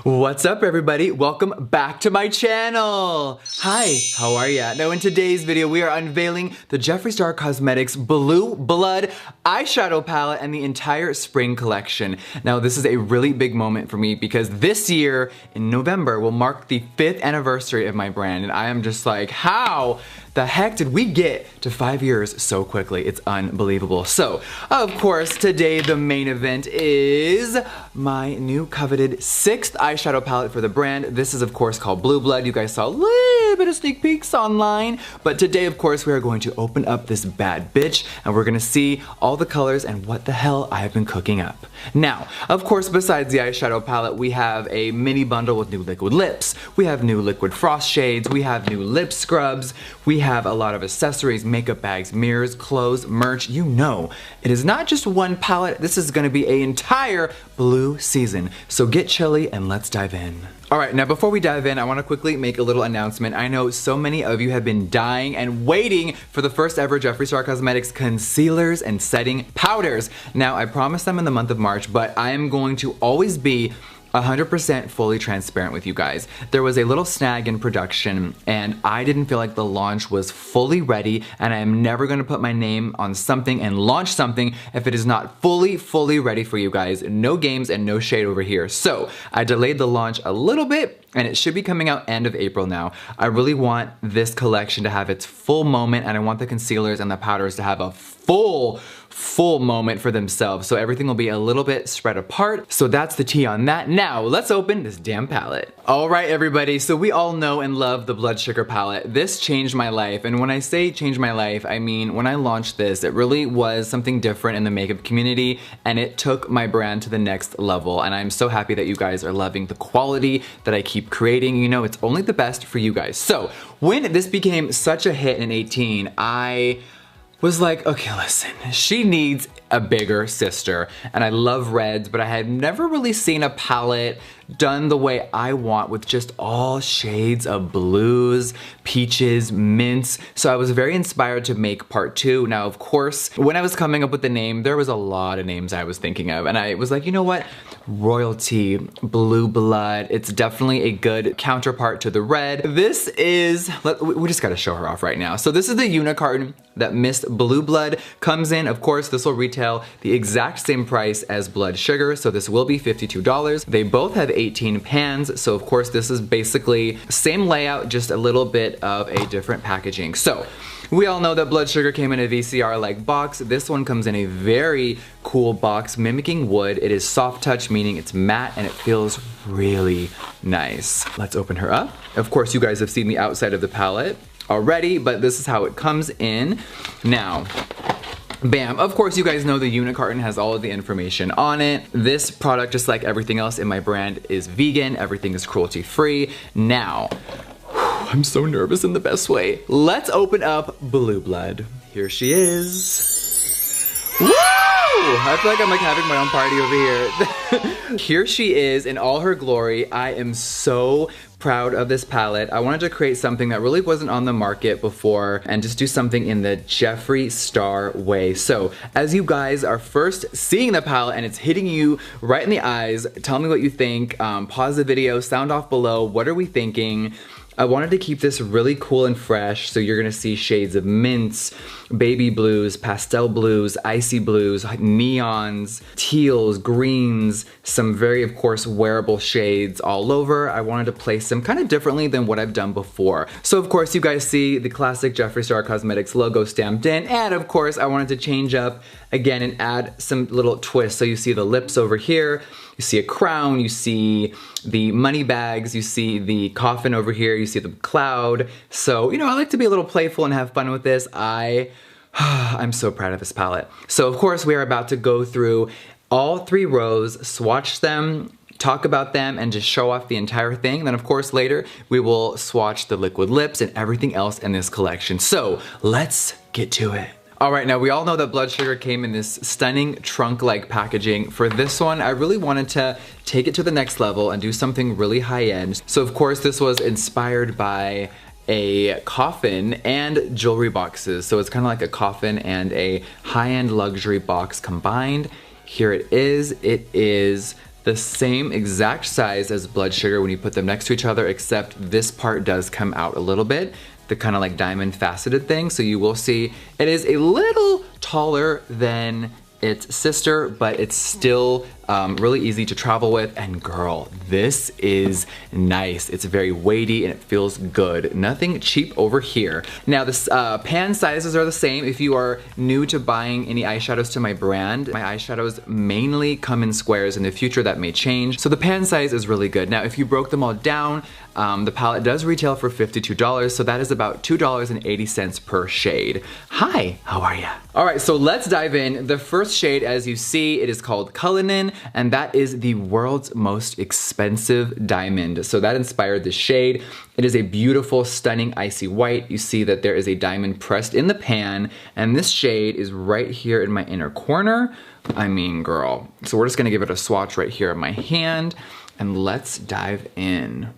What's up everybody? Welcome back to my channel. Hi, how are ya? Now in today's video we are unveiling the Jeffree Star Cosmetics Blue Blood eyeshadow palette and the entire spring collection. Now this is a really big moment for me because this year in November will mark the 5th anniversary of my brand, and I am just like, how the heck did we get to 5 years so quickly? It's unbelievable. So, of course, today the main event is my new coveted 6th eyeshadow palette for the brand. This is, of course, called Blue Blood. You guys saw a little bit of sneak peeks online, but today, of course, we are going to open up this bad bitch and we're gonna see all the colors and what the hell I have been cooking up. Now, of course, besides the eyeshadow palette, we have a mini bundle with new liquid lips. We have new liquid frost shades. We have new lip scrubs. We have a lot of accessories, makeup bags, mirrors, clothes, merch, you know. It is not just one palette, this is gonna be an entire blue season. So get chilly and let's dive in. Alright, now before we dive in, I wanna quickly make a little announcement. I know so many of you have been dying and waiting for the first ever Jeffree Star Cosmetics concealers and setting powders. Now, I promised them in the month of March, but I am going to always be 100% fully transparent with you guys. There was a little snag in production and I didn't feel like the launch was fully ready, and I am never gonna put my name on something and launch something if it is not fully ready for you guys. No games and no shade over here. So I delayed the launch a little bit and it should be coming out end of April now. I really want this collection to have its full moment, and I want the concealers and the powders to have a full moment for themselves, so everything will be a little bit spread apart. So that's the tea on that. Now let's open this damn palette. All right everybody, so we all know and love the Blood Sugar palette. This changed my life, and when I say changed my life, I mean when I launched this, it really was something different in the makeup community, and it took my brand to the next level, and I'm so happy that you guys are loving the quality that I keep creating. You know, it's only the best for you guys. So when this became such a hit in 18, I was like, okay, listen, she needs a bigger sister. And I love reds, but I had never really seen a palette done the way I want, with just all shades of blues, peaches, mints. So I was very inspired to make part 2. Now, of course, when I was coming up with the name, there was a lot of names I was thinking of, and I was like, you know what? Royalty, Blue Blood, it's definitely a good counterpart to the red. This is, we just gotta show her off right now. So this is the unicarton that Miss Blue Blood comes in. Of course, this will retail the exact same price as Blood Sugar, so this will be $52. They both have 18 pans, so of course this is basically same layout, just a little bit of a different packaging. So we all know that Blood Sugar came in a VCR-like box. This one comes in a very cool box mimicking wood. It is soft touch, meaning it's matte and it feels really nice. Let's open her up. Of course, you guys have seen the outside of the palette already, but this is how it comes in. Now, bam, of course you guys know the unicarton has all of the information on it. This product, just like everything else in my brand, is vegan. Everything is cruelty free. Now, I'm so nervous in the best way. Let's open up Blue Blood. Here she is. Woo! I feel like I'm like having my own party over here. Here she is in all her glory. I am so proud of this palette. I wanted to create something that really wasn't on the market before and just do something in the Jeffree Star way. So as you guys are first seeing the palette and it's hitting you right in the eyes, tell me what you think. Pause the video, sound off below. What are we thinking? I wanted to keep this really cool and fresh, so you're gonna see shades of mints, baby blues, pastel blues, icy blues, neons, teals, greens, some very, of course, wearable shades all over. I wanted to place them kind of differently than what I've done before. So of course you guys see the classic Jeffree Star Cosmetics logo stamped in, and of course I wanted to change up again and add some little twists. So you see the lips over here, you see a crown, you see the money bags, you see the coffin over here, you see the cloud. So, you know, I like to be a little playful and have fun with this. I'm so proud of this palette. So of course we are about to go through all 3 rows, swatch them, talk about them, and just show off the entire thing. And then of course later we will swatch the liquid lips and everything else in this collection. So let's get to it. Alright, now we all know that Blood Sugar came in this stunning trunk-like packaging. For this one, I really wanted to take it to the next level and do something really high-end. So of course this was inspired by a coffin and jewelry boxes. So it's kind of like a coffin and a high-end luxury box combined. Here it is. It is the same exact size as blood sugar when you put them next to each other, except this part does come out a little bit, the kind of like diamond faceted thing. So you will see it is a little taller than its sister, but it's still really easy to travel with. And girl, this is nice. It's very weighty and it feels good. Nothing cheap over here. Now the pan sizes are the same. If you are new to buying any eyeshadows to my brand, my eyeshadows mainly come in squares. In the future that may change. So the pan size is really good. Now if you broke them all down, the palette does retail for $52, so that is about $2.80 per shade. Hi, how are ya? All right, so let's dive in. The first shade, as you see, it is called Cullinan, and that is the world's most expensive diamond. So that inspired this shade. It is a beautiful, stunning, icy white. You see that there is a diamond pressed in the pan, and this shade is right here in my inner corner. I mean, girl. So we're just gonna give it a swatch right here in my hand, and let's dive in.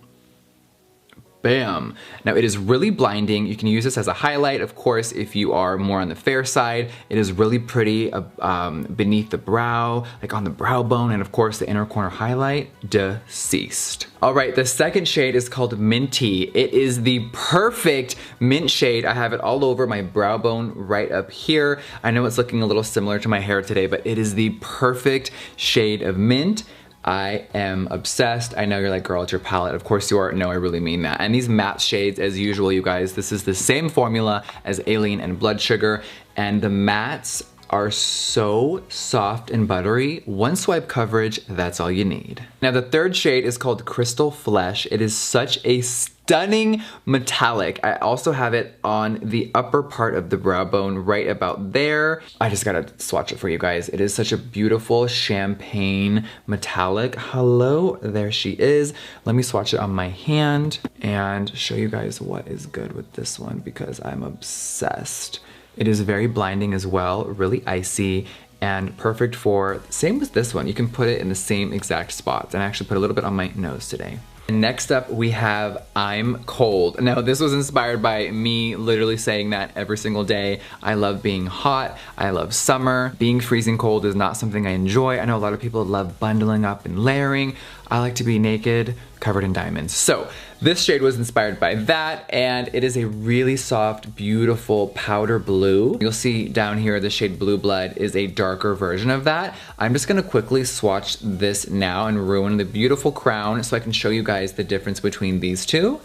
Bam. Now it is really blinding. You can use this as a highlight, of course, if you are more on the fair side. It is really pretty beneath the brow, like on the brow bone, and of course the inner corner highlight, deceased. All right, the second shade is called Minty. It is the perfect mint shade. I have it all over my brow bone right up here. I know it's looking a little similar to my hair today, but it is the perfect shade of mint. I am obsessed. I know you're like, girl, it's your palette. Of course you are. No, I really mean that. And these matte shades, as usual, you guys, this is the same formula as Alien and Blood Sugar. And the mattes are so soft and buttery. One swipe coverage, that's all you need. Now the third shade is called Crystal Flesh. It is such a stunning metallic. I also have it on the upper part of the brow bone right about there. I just gotta swatch it for you guys. It is such a beautiful champagne metallic. Hello, there she is. Let me swatch it on my hand and show you guys what is good with this one because I'm obsessed. It is very blinding as well, really icy, and perfect for, same with this one. You can put it in the same exact spots. And I actually put a little bit on my nose today. And next up we have I'm Cold. Now this was inspired by me literally saying that every single day. I love being hot, I love summer. Being freezing cold is not something I enjoy. I know a lot of people love bundling up and layering. I like to be naked, covered in diamonds. So this shade was inspired by that, and it is a really soft, beautiful powder blue. You'll see down here the shade Blue Blood is a darker version of that. I'm just gonna quickly swatch this now and ruin the beautiful crown so I can show you guys the difference between these two.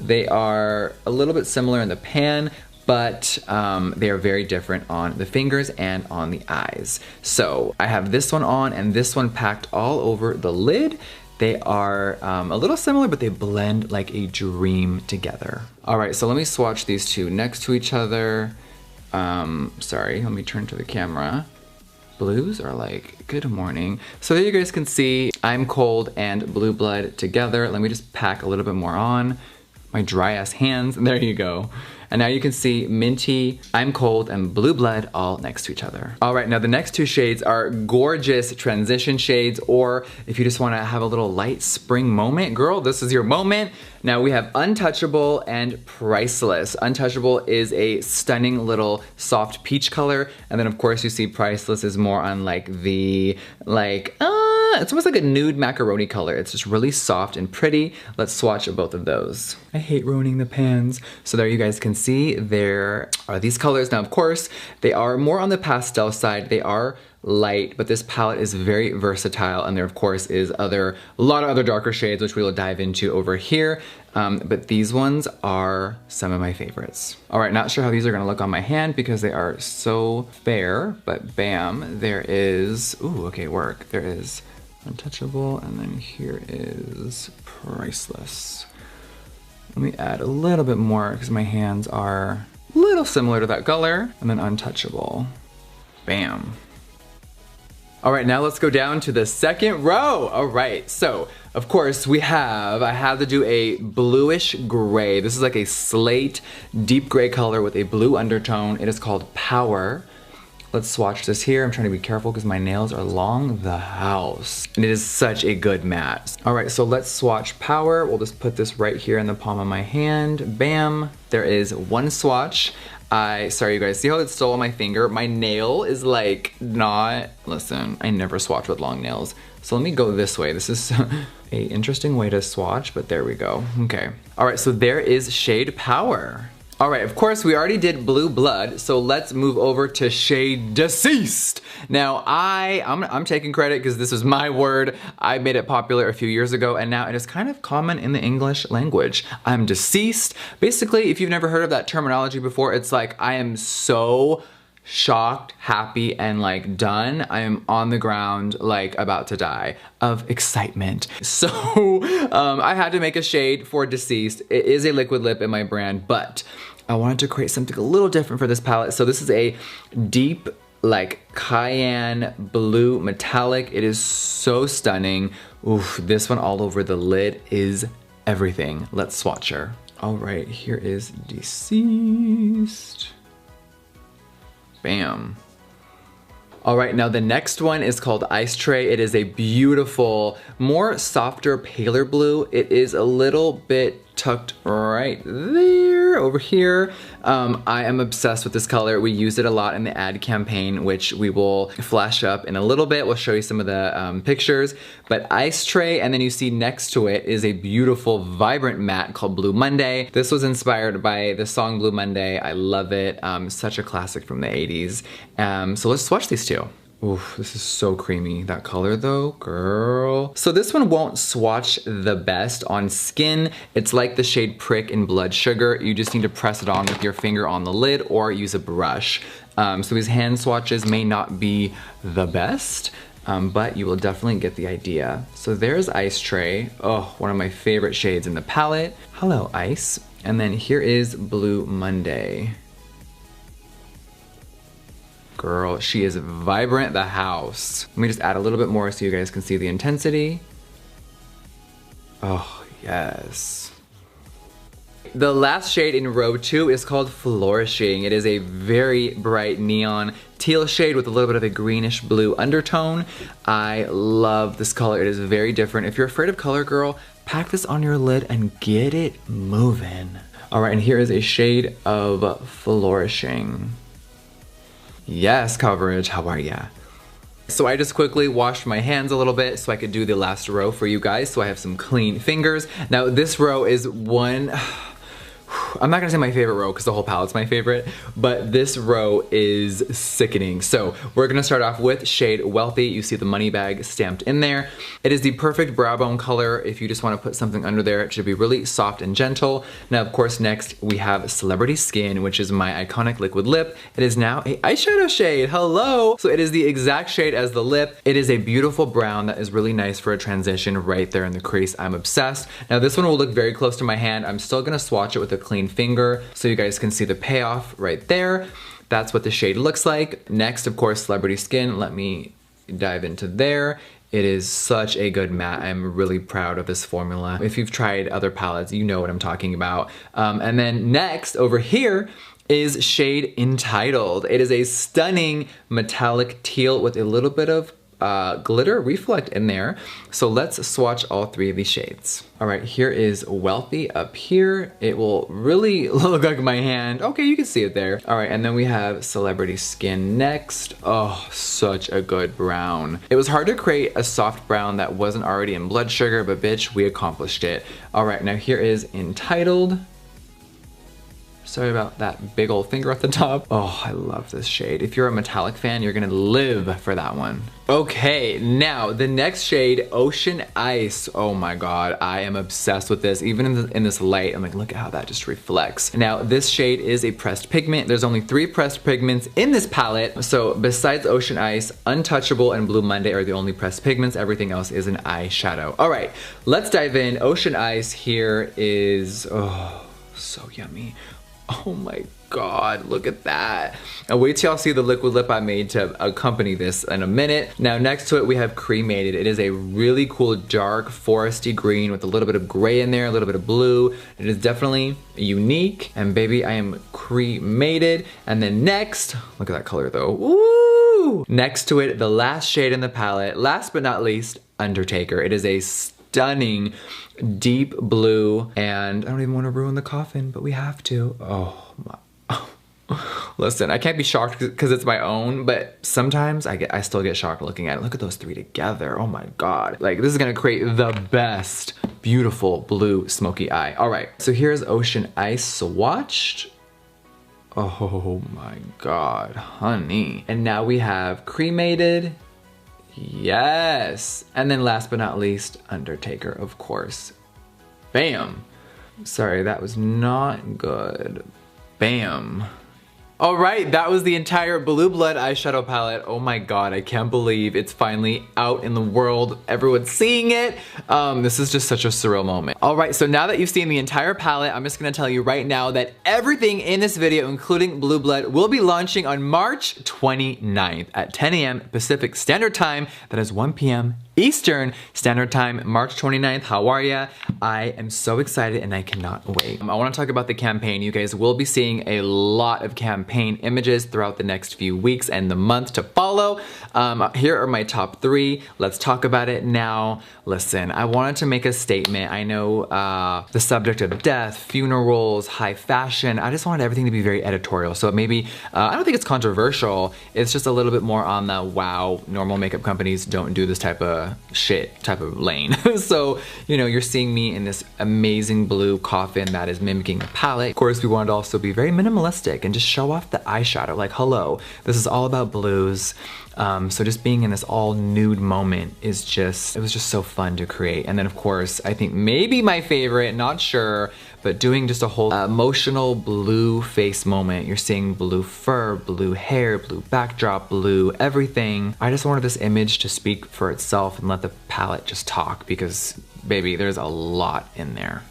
They are a little bit similar in the pan, but they are very different on the fingers and on the eyes. So I have this one on and this one packed all over the lid. They are a little similar, but they blend like a dream together. All right, so let me swatch these two next to each other. Sorry, let me turn to the camera. Blues are like, good morning. So there you guys can see I'm Cold and Blue Blood together. Let me just pack a little bit more on. My dry ass hands, and there you go. And now you can see Minty, I'm Cold, and Blue Blood all next to each other. All right, now the next two shades are gorgeous transition shades, or if you just wanna have a little light spring moment, girl, this is your moment. Now we have Untouchable and Priceless. Untouchable is a stunning little soft peach color, and then of course you see Priceless is more on like the, it's almost like a nude macaroni color. It's just really soft and pretty. Let's swatch both of those. I hate ruining the pans. So there you guys can see there are these colors. Now, of course, they are more on the pastel side. They are light, but this palette is very versatile, and there of course is a lot of other darker shades which we will dive into over here, but these ones are some of my favorites. All right, not sure how these are gonna look on my hand because they are so fair, but bam, there is, ooh, okay, work. There is Untouchable, and then here is Priceless. Let me add a little bit more because my hands are a little similar to that color, and then Untouchable. Bam. All right, now let's go down to the second row. All right, so of course I had to do a bluish gray. This is like a slate, deep gray color with a blue undertone. It is called Power. Let's swatch this here. I'm trying to be careful because my nails are long the house. And it is such a good matte. All right, so let's swatch Power. We'll just put this right here in the palm of my hand. Bam, there is one swatch. Sorry you guys, see how it's still on my finger? My nail is like not, listen, I never swatch with long nails. So let me go this way. This is a interesting way to swatch, but there we go. Okay. All right, so there is shade Power. All right, of course, we already did Blue Blood, so let's move over to shade Deceased. Now, I'm taking credit because this was my word. I made it popular a few years ago, and now it is kind of common in the English language. I'm deceased. Basically, if you've never heard of that terminology before, it's like I am so shocked, happy, and like done. I am on the ground, like about to die of excitement. So I had to make a shade for Deceased. It is a liquid lip in my brand, but I wanted to create something a little different for this palette. So this is a deep, like cayenne blue metallic. It is so stunning. Oof, this one all over the lid is everything. Let's swatch her. All right, here is Deceased. Bam. All right, now the next one is called Ice Tray. It is a beautiful, more softer, paler blue. It is a little bit tucked right there, over here. I am obsessed with this color. We used it a lot in the ad campaign, which we will flash up in a little bit. We'll show you some of the pictures. But Ice Tray, and then you see next to it is a beautiful, vibrant matte called Blue Monday. This was inspired by the song Blue Monday. I love it. Such a classic from the 80s. So let's swatch these two. Oof, this is so creamy. That color though, girl. So this one won't swatch the best on skin. It's like the shade Prick in Blood Sugar. You just need to press it on with your finger on the lid or use a brush. So these hand swatches may not be the best, but you will definitely get the idea. So there's Ice Tray. Oh, one of my favorite shades in the palette. Hello, Ice. And then here is Blue Monday. Girl, she is vibrant the house. Let me just add a little bit more so you guys can see the intensity. Oh, yes. The last shade in row 2 is called Flourishing. It is a very bright neon teal shade with a little bit of a greenish blue undertone. I love this color. It is very different. If you're afraid of color, girl, pack this on your lid and get it moving. All right, and here is a shade of Flourishing. Yes, coverage, how are ya? So I just quickly washed my hands a little bit so I could do the last row for you guys, so I have some clean fingers. Now this row is one, I'm not gonna say my favorite row because the whole palette's my favorite, but this row is sickening. So we're gonna start off with shade Wealthy. You see the money bag stamped in there. It is the perfect brow bone color if you just wanna put something under there. It should be really soft and gentle. Now, of course, next we have Celebrity Skin, which is my iconic liquid lip. It is now a eyeshadow shade, hello! So it is the exact shade as the lip. It is a beautiful brown that is really nice for a transition right there in the crease. I'm obsessed. Now this one will look very close to my hand. I'm still gonna swatch it with a clean finger so you guys can see the payoff right there. That's what the shade looks like. Next, of course, Celebrity Skin. Let me dive into there. It is such a good matte. I'm really proud of this formula. If you've tried other palettes, you know what I'm talking about. And then next, over here, is shade Entitled. It is a stunning metallic teal with a little bit of glitter reflect in there. So let's swatch all 3 of these shades. All right, here is Wealthy up here. It will really look like my hand. Okay, you can see it there. All right, and then we have Celebrity Skin next. Oh, such a good brown. It was hard to create a soft brown that wasn't already in Blood Sugar, but bitch, we accomplished it. All right, now here is Entitled. Sorry about that big old finger at the top. Oh, I love this shade. If you're a metallic fan, you're gonna live for that one. Okay, now the next shade, Ocean Ice. Oh my God, I am obsessed with this. Even in this light, I'm like, look at how that just reflects. Now, this shade is a pressed pigment. There's only 3 pressed pigments in this palette. So besides Ocean Ice, Untouchable and Blue Monday are the only pressed pigments. Everything else is an eyeshadow. All right, let's dive in. Ocean Ice here is, oh, so yummy. Oh my God, look at that. And wait till y'all see the liquid lip I made to accompany this in a minute. Now next to it we have Cremated. It is a really cool dark foresty green with a little bit of gray in there, a little bit of blue. It is definitely unique. And baby, I am cremated. And then next, look at that color though. Woo! Next to it, the last shade in the palette, last but not least, Undertaker. It is a stunning deep blue, and I don't even want to ruin the coffin, but we have to. Oh my, Listen, I can't be shocked because it's my own, but sometimes I still get shocked looking at it. Look at those three together. Oh my God. Like, this is gonna create the best, beautiful blue smoky eye. All right, so here's Ocean Ice swatched. Oh my God, honey. And now we have cremated. Yes. And then last but not least, Undertaker, of course. Bam. Sorry, that was not good. Bam. All right, that was the entire Blue Blood eyeshadow palette. Oh my God, I can't believe it's finally out in the world. Everyone's seeing it. This is just such a surreal moment. All right, so now that you've seen the entire palette, I'm just gonna tell you right now that everything in this video, including Blue Blood, will be launching on March 29th at 10 a.m. Pacific Standard Time. That is 1 p.m. Eastern Standard Time, March 29th. How are ya? I am so excited and I cannot wait. I wanna talk about the campaign. You guys will be seeing a lot of campaign images throughout the next few weeks and the month to follow. Here are my top 3. Let's talk about it now. Listen, I wanted to make a statement. I know the subject of death, funerals, high fashion. I just wanted everything to be very editorial. So maybe, I don't think it's controversial. It's just a little bit more on the, wow, normal makeup companies don't do this type of shit type of lane. So, you know, you're seeing me in this amazing blue coffin that is mimicking the palette. Of course, we wanted to also be very minimalistic and just show off the eyeshadow. Like, hello, this is all about blues. So just being in this all nude moment is just, it was just so fun to create. And then of course, I think maybe my favorite, not sure, but doing just a whole emotional blue face moment. You're seeing blue fur, blue hair, blue backdrop, blue everything. I just wanted this image to speak for itself and let the palette just talk because, baby, there's a lot in there.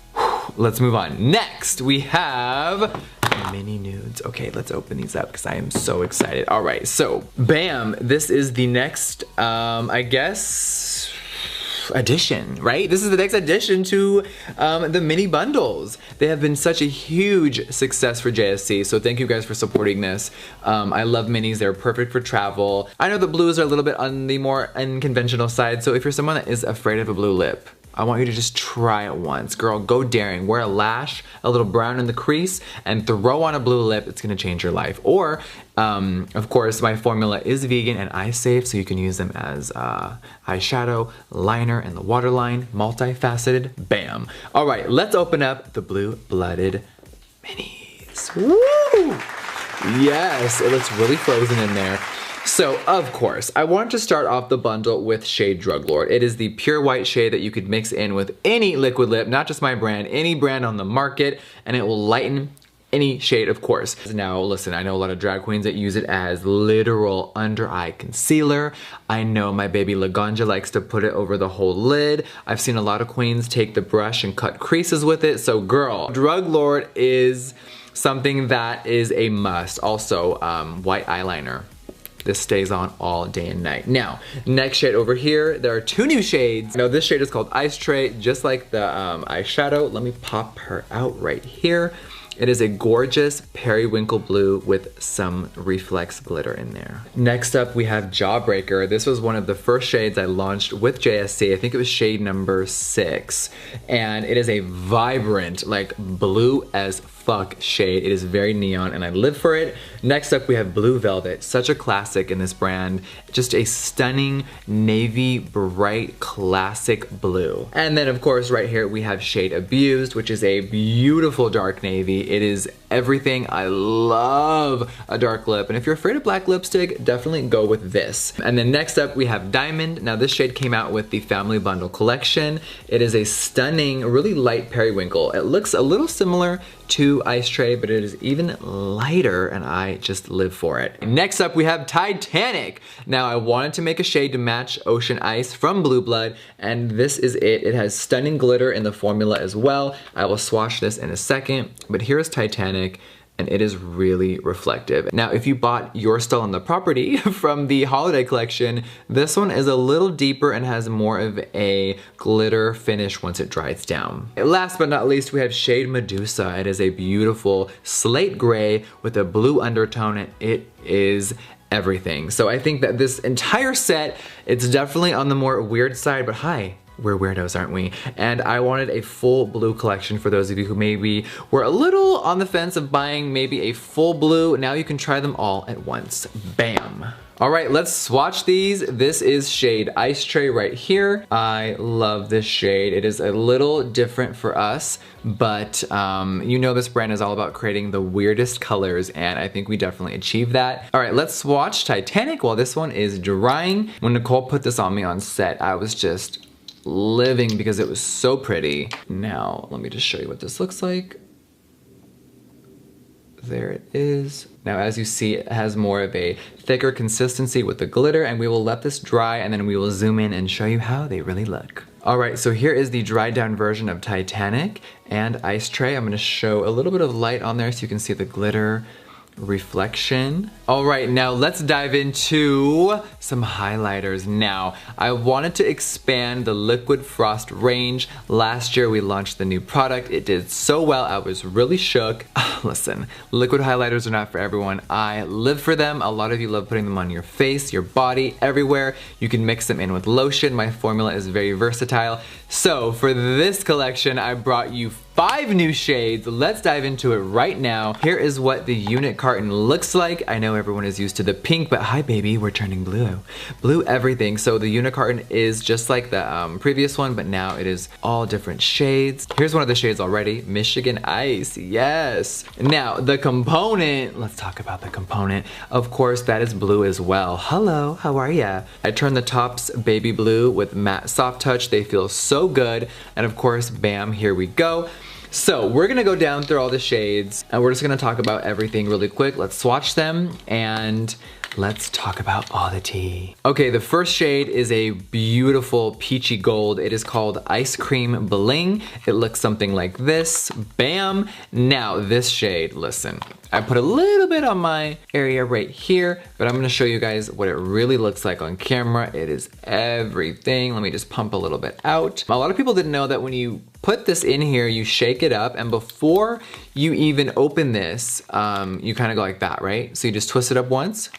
Let's move on. Next, we have mini nudes. Okay, let's open these up because I am so excited. All right, so bam, this is the next, I guess, addition, right? This is the next addition to the mini bundles. They have been such a huge success for JSC, so thank you guys for supporting this. I love minis, they're perfect for travel. I know the blues are a little bit on the more unconventional side, so if you're someone that is afraid of a blue lip, I want you to just try it once. Girl, go daring. Wear a lash, a little brown in the crease, and throw on a blue lip. It's gonna change your life. Or, of course, my formula is vegan and eye safe, so you can use them as eyeshadow, liner, and the waterline, multifaceted, bam. All right, let's open up the Blue Blooded minis. Woo! Yes, it looks really frozen in there. So, of course, I wanted to start off the bundle with Shade Drug Lord. It is the pure white shade that you could mix in with any liquid lip, not just my brand, any brand on the market, and it will lighten any shade, of course. Now, listen, I know a lot of drag queens that use it as literal under eye concealer. I know my baby Laganja likes to put it over the whole lid. I've seen a lot of queens take the brush and cut creases with it. So girl, Drug Lord is something that is a must. Also, white eyeliner. This stays on all day and night. Now, next shade over here, there are 2 new shades. Now this shade is called Ice Tray, just like the eyeshadow. Let me pop her out right here. It is a gorgeous periwinkle blue with some reflex glitter in there. Next up, we have Jawbreaker. This was one of the first shades I launched with JSC. I think it was shade number 6. And it is a vibrant, like blue as fuck shade. It is very neon and I live for it. Next up, we have Blue Velvet, such a classic in this brand. Just a stunning navy bright classic blue. And then of course right here we have shade Abused, which is a beautiful dark navy. It is everything. I love a dark lip, and if you're afraid of black lipstick, definitely go with this. And then next up we have Diamond. Now this shade came out with the Family Bundle collection. It is a stunning, really light periwinkle. It looks a little similar to Ice Tray, but it is even lighter and I just live for it. Next up we have Titanic. Now I wanted to make a shade to match Ocean Ice from Blue Blood, and this is it. It has stunning glitter in the formula as well. I will swatch this in a second, but here's Titanic. And it is really reflective. Now, if you bought You're Still on the Property from the holiday collection, this one is a little deeper and has more of a glitter finish once it dries down. Last but not least, we have shade Medusa. It is a beautiful slate gray with a blue undertone, and it is everything. So I think that this entire set, it's definitely on the more weird side, but hi, We're weirdos, aren't we? And I wanted a full blue collection for those of you who maybe were a little on the fence of buying maybe a full blue. Now you can try them all at once. Bam. All right, let's swatch these. This is shade Ice Tray right here. I love this shade. It is a little different for us, but you know this brand is all about creating the weirdest colors, and I think we definitely achieved that. All right, let's swatch Titanic while this one is drying. When Nicole put this on me on set, I was just living because it was so pretty. Now, let me just show you what this looks like. There it is. Now, as you see, it has more of a thicker consistency with the glitter, and we will let this dry and then we will zoom in and show you how they really look. All right, so here is the dried down version of Titanic and Ice Tray. I'm gonna show a little bit of light on there so you can see the glitter reflection. All right, now let's dive into some highlighters. Now, I wanted to expand the Liquid Frost range. Last year we launched the new product. It did so well, I was really shook. Listen, liquid highlighters are not for everyone. I live for them. A lot of you love putting them on your face, your body, everywhere. You can mix them in with lotion. My formula is very versatile. So for this collection, I brought you 5 new shades. Let's dive into it right now. Here is what the unit carton looks like. I know everyone is used to the pink, but hi baby, we're turning blue. Blue everything. So the unit carton is just like the previous one, but now it is all different shades. Here's one of the shades already, Michigan Ice, yes. Now the component, let's talk about the component. Of course, that is blue as well. Hello, how are ya? I turned the tops baby blue with matte soft touch. They feel so good. And of course, bam, here we go. So we're gonna go down through all the shades and we're just gonna talk about everything really quick. Let's swatch them and let's talk about all the tea. Okay, the first shade is a beautiful peachy gold. It is called Ice Cream Bling. It looks something like this, bam. Now this shade, listen, I put a little bit on my area right here, but I'm gonna show you guys what it really looks like on camera. It is everything. Let me just pump a little bit out. A lot of people didn't know that when you put this in here, you shake it up, and before you even open this, you kind of go like that, right? So you just twist it up once,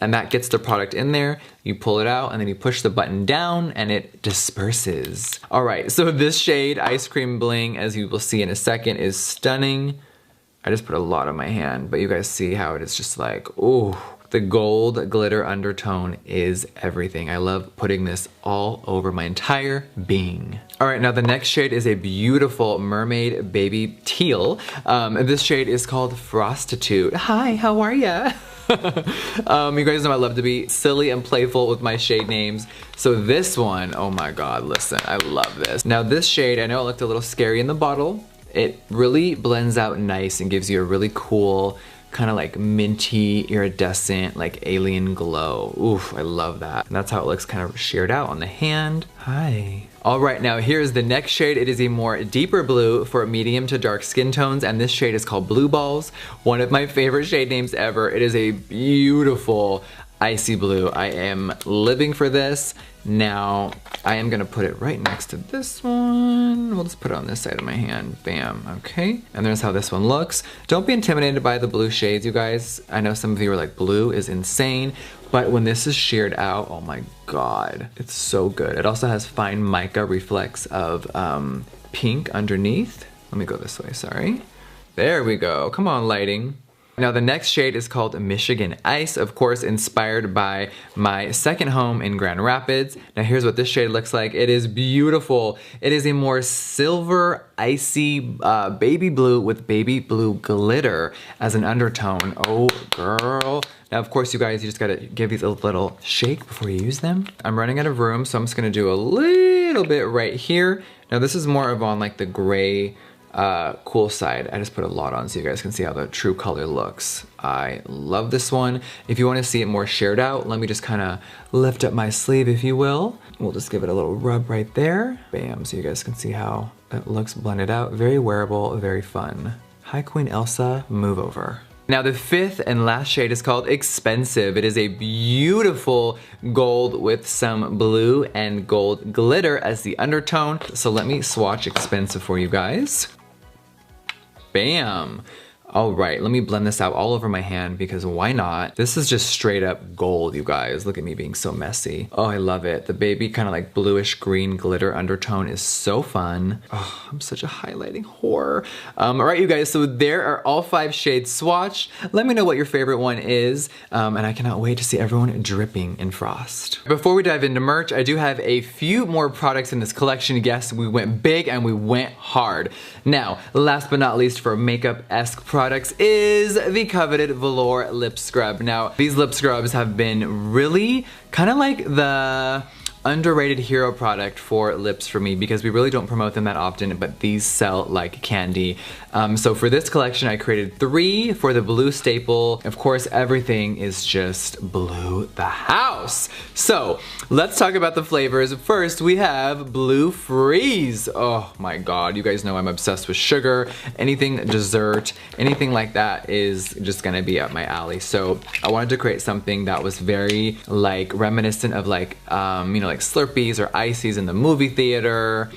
and that gets the product in there. You pull it out and then you push the button down and it disperses. All right, so this shade, Ice Cream Bling, as you will see in a second, is stunning. I just put a lot on my hand, but you guys see how it is just like, ooh. The gold glitter undertone is everything. I love putting this all over my entire being. All right, now the next shade is a beautiful mermaid baby teal. This shade is called Frostitute. Hi, how are ya? You guys know I love to be silly and playful with my shade names. So this one, oh my God, listen, I love this. Now this shade, I know it looked a little scary in the bottle. It really blends out nice and gives you a really cool, kind of like minty, iridescent, like alien glow. Oof, I love that. And that's how it looks kind of sheared out on the hand. Hi. All right, now here's the next shade. It is a more deeper blue for medium to dark skin tones, and this shade is called Blue Balls. One of my favorite shade names ever. It is a beautiful icy blue. I am living for this. Now, I am gonna put it right next to this one. We'll just put it on this side of my hand, bam, okay? And there's how this one looks. Don't be intimidated by the blue shades, you guys. I know some of you are like, blue is insane, but when this is sheared out, oh my God, it's so good. It also has fine mica reflex of pink underneath. Let me go this way, sorry. There we go, come on lighting. Now the next shade is called Michigan Ice, of course inspired by my second home in Grand Rapids. Now here's what this shade looks like. It is beautiful. It is a more silver, icy baby blue with baby blue glitter as an undertone. Oh girl. Now of course you guys, you just gotta give these a little shake before you use them. I'm running out of room, so I'm just gonna do a little bit right here. Now this is more of on like the gray, cool side. I just put a lot on so you guys can see how the true color looks. I love this one. If you want to see it more shared out, let me just kind of lift up my sleeve, if you will. We'll just give it a little rub right there. Bam, so you guys can see how it looks blended out. Very wearable, very fun. Hi Queen Elsa, move over. Now the fifth and last shade is called Expensive. It is a beautiful gold with some blue and gold glitter as the undertone. So let me swatch Expensive for you guys. Bam. All right, let me blend this out all over my hand because why not? This is just straight up gold, you guys. Look at me being so messy. Oh, I love it. The baby kind of like bluish green glitter undertone is so fun. Oh, I'm such a highlighting whore. All right, you guys, so there are all 5 shades swatched. Let me know what your favorite one is, and I cannot wait to see everyone dripping in frost. Before we dive into merch, I do have a few more products in this collection. Yes, we went big and we went hard. Now, last but not least for makeup-esque products is the coveted velour lip scrub. Now, these lip scrubs have been really kind of like the underrated hero product for lips for me because we really don't promote them that often, but these sell like candy. So for this collection, I created 3 for the blue staple. Of course, everything is just blue the house. So let's talk about the flavors. First, we have Blue Freeze. Oh my God, you guys know I'm obsessed with sugar. Anything dessert, anything like that is just gonna be up my alley. So I wanted to create something that was very like reminiscent of like, you know, like Slurpees or Ices in the movie theater.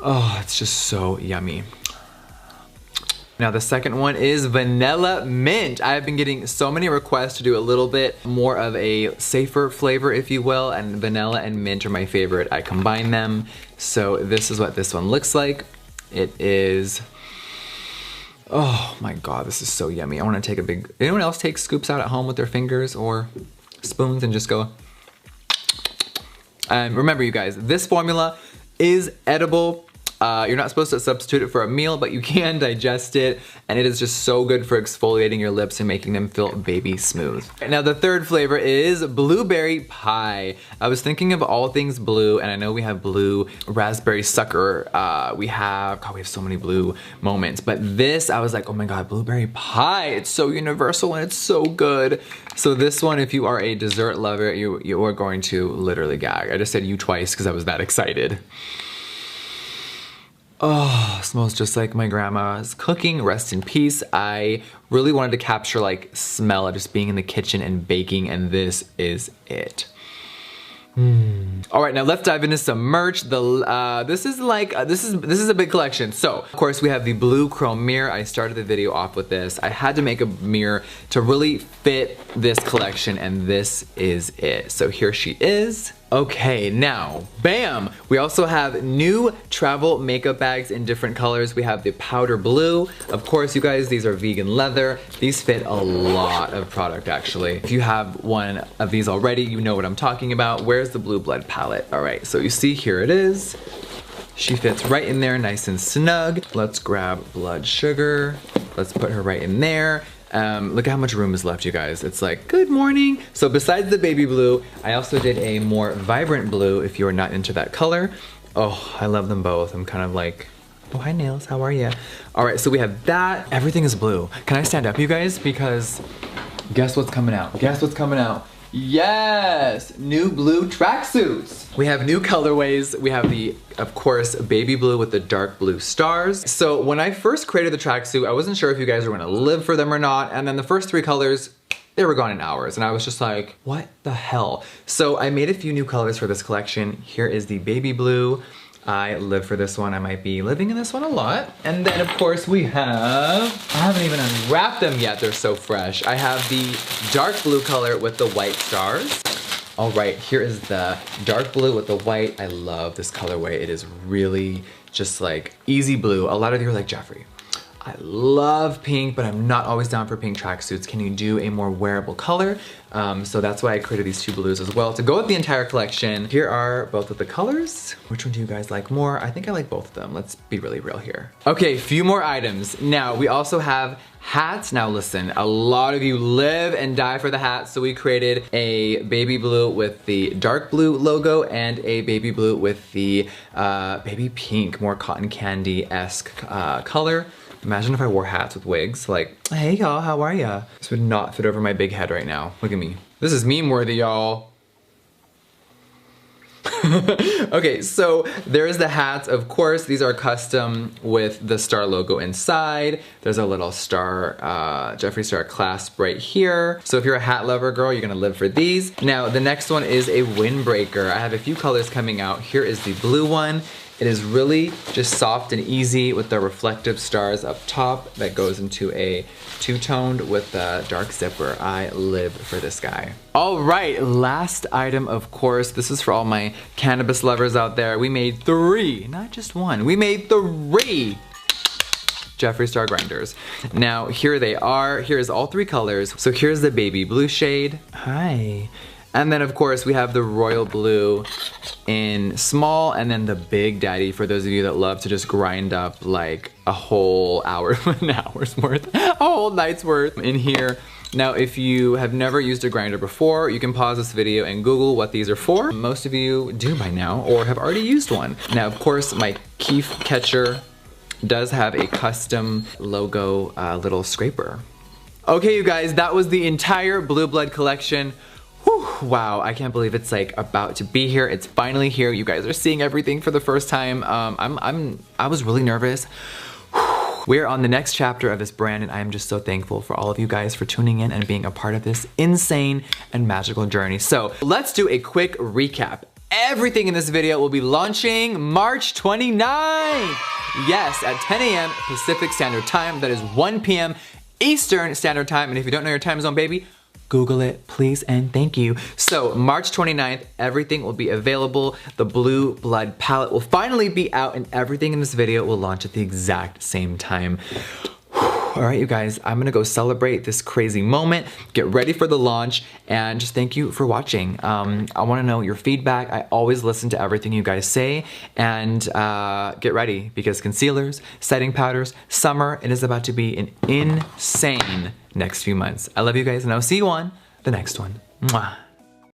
Oh, it's just so yummy. Now the second one is Vanilla Mint. I've been getting so many requests to do a little bit more of a safer flavor, if you will, and vanilla and mint are my favorite. I combine them. So this is what this one looks like. It is, oh my God, this is so yummy. I wanna take a big, anyone else take scoops out at home with their fingers or spoons and just go? Remember you guys, this formula is edible. You're not supposed to substitute it for a meal, but you can digest it, and it is just so good for exfoliating your lips and making them feel baby smooth. Now the third flavor is Blueberry Pie. I was thinking of all things blue, and I know we have blue raspberry sucker. We have so many blue moments, but this, I was like, oh my God, Blueberry Pie. It's so universal and it's so good. So this one, if you are a dessert lover, you are going to literally gag. I just said you twice because I was that excited. Oh, smells just like my grandma's cooking, rest in peace. I really wanted to capture like smell of just being in the kitchen and baking, and this is it. All right, now let's dive into some merch. This is a big collection. So, of course, we have the blue chrome mirror. I started the video off with this. I had to make a mirror to really fit this collection, and this is it. So here she is. Okay, now, bam! We also have new travel makeup bags in different colors. We have the powder blue. Of course, you guys, these are vegan leather. These fit a lot of product, actually. If you have one of these already, you know what I'm talking about. Where's the blue blood palette? All right, so you see, here it is. She fits right in there, nice and snug. Let's grab blood sugar. Let's put her right in there. Look at how much room is left, you guys. It's like, good morning. So besides the baby blue, I also did a more vibrant blue if you're not into that color. Oh, I love them both. I'm kind of like, oh, hi Nails, how are you? All right, so we have that. Everything is blue. Can I stand up, you guys? Because guess what's coming out? Guess what's coming out? Yes, new blue tracksuits. We have new colorways. We have the, of course, baby blue with the dark blue stars. So when I first created the tracksuit, I wasn't sure if you guys were gonna live for them or not. And then the first 3 colors, they were gone in hours. And I was just like, what the hell? So I made a few new colors for this collection. Here is the baby blue. I live for this one. I might be living in this one a lot. And then of course we have, I haven't even unwrapped them yet. They're so fresh. I have the dark blue color with the white stars. All right, here is the dark blue with the white. I love this colorway. It is really just like easy blue. A lot of you are like, Jeffree, I love pink, but I'm not always down for pink tracksuits. Can you do a more wearable color? So that's why I created these 2 blues as well to go with the entire collection. Here are both of the colors. Which one do you guys like more? I think I like both of them. Let's be really real here. Okay, few more items. Now, we also have hats. Now listen, a lot of you live and die for the hats, so we created a baby blue with the dark blue logo and a baby blue with the baby pink, more cotton candy-esque color. Imagine if I wore hats with wigs, like, hey y'all, how are ya? This would not fit over my big head right now. Look at me. This is meme worthy, y'all. Okay, so there's the hats. Of course, these are custom with the star logo inside. There's a little star, Jeffree Star clasp right here. So if you're a hat lover girl, you're gonna live for these. Now, the next one is a windbreaker. I have a few colors coming out. Here is the blue one. It is really just soft and easy with the reflective stars up top that goes into a two-toned with a dark zipper. I live for this guy. All right, last item, of course. This is for all my cannabis lovers out there. We made 3, not just 1. We made 3 Jeffree Star grinders. Now, here they are. Here's all 3 colors. So here's the baby blue shade. Hi. And then of course we have the royal blue in small, and then the big daddy for those of you that love to just grind up like a whole hour, an hour's worth, a whole night's worth in here. Now, if you have never used a grinder before, you can pause this video and Google what these are for. Most of you do by now or have already used one. Now, of course, my Keef catcher does have a custom logo little scraper. Okay, you guys, that was the entire Blue Blood collection. Whew, wow, I can't believe it's like about to be here. It's finally here. You guys are seeing everything for the first time. I was really nervous. We're on the next chapter of this brand, and I am just so thankful for all of you guys for tuning in and being a part of this insane and magical journey. So let's do a quick recap. Everything in this video will be launching March 29th. Yes, at 10 a.m. Pacific Standard Time. That is 1 p.m. Eastern Standard Time. And if you don't know your time zone, baby, Google it, please and thank you. So March 29th, everything will be available. The Blue Blood palette will finally be out, and everything in this video will launch at the exact same time. All right, you guys, I'm gonna go celebrate this crazy moment, get ready for the launch, and just thank you for watching. I wanna know your feedback. I always listen to everything you guys say, and get ready, because concealers, setting powders, summer, it is about to be an insane next few months. I love you guys, and I'll see you on the next one. Mwah.